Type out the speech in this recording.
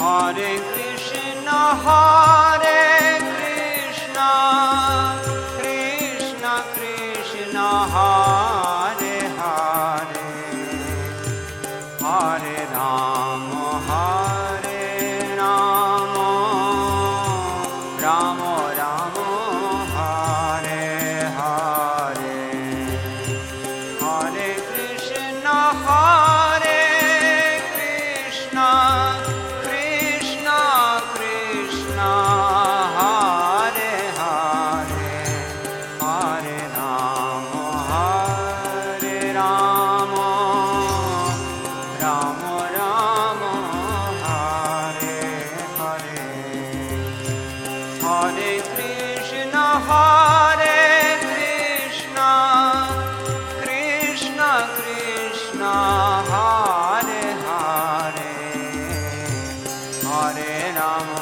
Hare Krishna, Hare Krishna, Krishna Krishna, Hare Hare, Hare Rama, Hare Rama, Rama Rama, Hare Hare, Hare Krishna, Hare Krishna, Krishna Krishna, Hare Hare, Hare Rama, Hare Rama, Rama Rama, Hare Hare, Hare Krishna, Hare Krishna, Krishna Krishna, Hare Hare, Hare Rama,